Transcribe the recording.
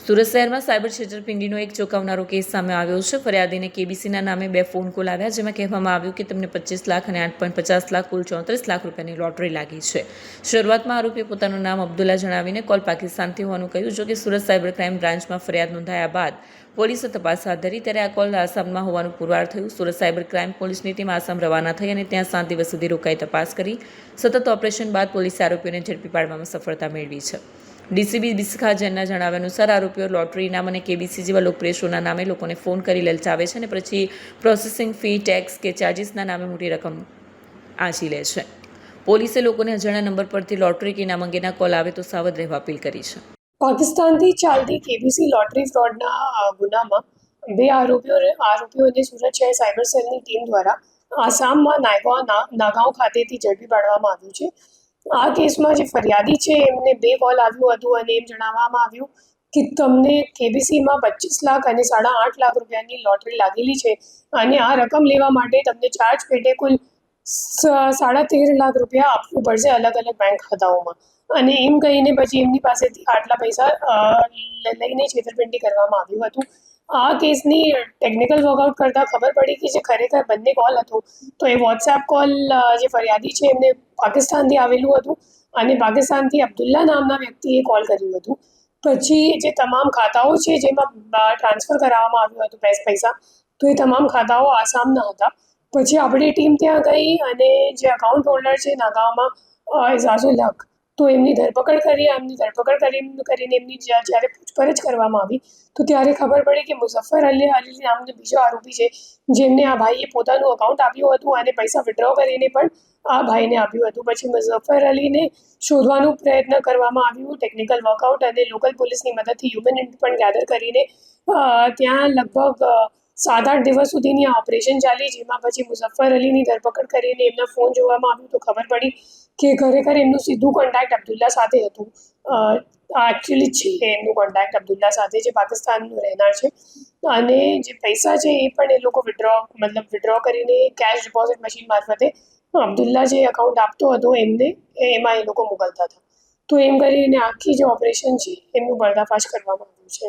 સુરત શહેરમાં સાયબર છેતરપિંડીનો એક ચોંકાવનારો કેસ સામે આવ્યો છે। ફરિયાદીને કેબીસીના નામે 2 ફોન કોલ આવ્યા, જેમાં કહેવામાં આવ્યું કે તેમને 25 લાખ અને 8.50 લાખ કુલ 34 લાખ રૂપિયાની લોટરી લાગી છે। શરૂઆતમાં આરોપીએ પોતાનું નામ અબ્દુલ્લા જણાવીને કોલ પાકિસ્તાનથી હોવાનું કહ્યું। જો કે સુરત સાયબર ક્રાઇમ બ્રાન્ચમાં ફરિયાદ નોંધાયા બાદ પોલીસે તપાસ હાથ ધરી, ત્યારે આ કોલ આસામમાં હોવાનું પુરવાર થયું। સુરત સાયબર ક્રાઇમ પોલીસની ટીમ આસામ રવાના થઈ અને ત્યાં 7 દિવસ સુધી રોકાઈ તપાસ કરી। સતત ઓપરેશન બાદ પોલીસે આરોપીઓને ઝડપી પાડવામાં સફળતા મેળવી છે। ડીસીપી બિસ્ખા જૈનના જણાવ્યા અનુસાર આરોપીઓ લોટરી ઇનામ અને કેબીસી જેવા લોકપ્રિય શોના નામે લોકોને ફોન કરી લલચાવે છે અને પછી પ્રોસેસિંગ ફી, ટેક્સ કે ચાર્જિસના નામે મોટી રકમ આંચી લે છે। પોલીસે લોકોને અજાણ્યા નંબર પરથી લોટરી કે ઇનામ અંગેના કોલ આવે તો સાવધ રહેવા અપીલ કરી છે। પાકિસ્તાનથી ચાલતી કેબીસી લોટરી ફ્રોડના ગુનામાં 2 આરોપીઓને સુરત શહેર સાયબર સેલની ટીમ દ્વારા આસામમાં નાગાંવ ખાતેથી ઝડપી પાડવામાં આવ્યું છે। આ કેસમાં જે ફરિયાદી છે એમને 2 કોલ આવ્યું હતું અને એમ જણાવવામાં આવ્યું કે તમને કેબીસીમાં 25 લાખ અને 8.5 લાખ રૂપિયાની લોટરી લાગેલી છે અને આ રકમ લેવા માટે તમને ચાર્જ પેટે કુલ 13.5 લાખ રૂપિયા આપવું પડશે અલગ અલગ બેંક ખાતાઓમાં। અને એમ કહીને પછી એમની પાસેથી આટલા પૈસા લઈને છેતરપિંડી કરવામાં આવ્યું હતું। આ કેસની ટેકનિકલ વર્કઆઉટ કરતાં ખબર પડી કે જે ખરેખર બંને કોલ હતો તો એ વોટ્સએપ કોલ જે ફરિયાદી છે એમને પાકિસ્તાનથી આવેલું હતું અને પાકિસ્તાનથી અબ્દુલ્લા નામના વ્યક્તિએ કોલ કર્યું હતું। પછી જે તમામ ખાતાઓ છે જેમાં ટ્રાન્સફર કરાવવામાં આવ્યું હતું પૈસા, તો એ તમામ ખાતાઓ આસામના હતા। પછી આપણી ટીમ ત્યાં ગઈ અને જે અકાઉન્ટ હોલ્ડર છે નાગાંવમાં એઝાઝુલ હક, તો એમની ધરપકડ કરીને એમની જ્યારે પૂછપરછ કરવામાં આવી તો ત્યારે ખબર પડી કે મુઝફ્ફર અલી નામનો બીજો આરોપી છે જેમને આ ભાઈએ પોતાનું અકાઉન્ટ આપ્યું હતું અને પૈસા વિડ્રો કરીને પણ આ ભાઈને આપ્યું હતું। પછી મુઝફ્ફર અલીને શોધવાનો પ્રયત્ન કરવામાં આવ્યું ટેકનિકલ વર્કઆઉટ અને લોકલ પોલીસની મદદથી હ્યુમન ઇન્ટ પણ ગેધર કરીને ત્યાં લગભગ 7-8 દિવસ સુધીની આ ઓપરેશન ચાલી, જેમાં પછી મુઝફ્ફર અલીની ધરપકડ કરીને એમના ફોન જોવામાં આવ્યું તો ખબર પડી કે ખરેખર એમનું સીધું કોન્ટેક્ટ અબ્દુલ્લા સાથે હતું। એકચ્યુઅલી છે એમનું કોન્ટેક્ટ અબ્દુલ્લા સાથે, જે પાકિસ્તાનનું રહેનાર છે અને જે પૈસા છે એ પણ એ લોકો વિડ્રો કરીને કેશ ડિપોઝિટ મશીન મારફતે અબ્દુલ્લા જે અકાઉન્ટ આપતો હતો એમને એમાં એ લોકો મોકલતા હતા। તો એમ કરીને આખી જે ઓપરેશન છે એમનું પર્દાફાશ કરવામાં આવ્યું છે।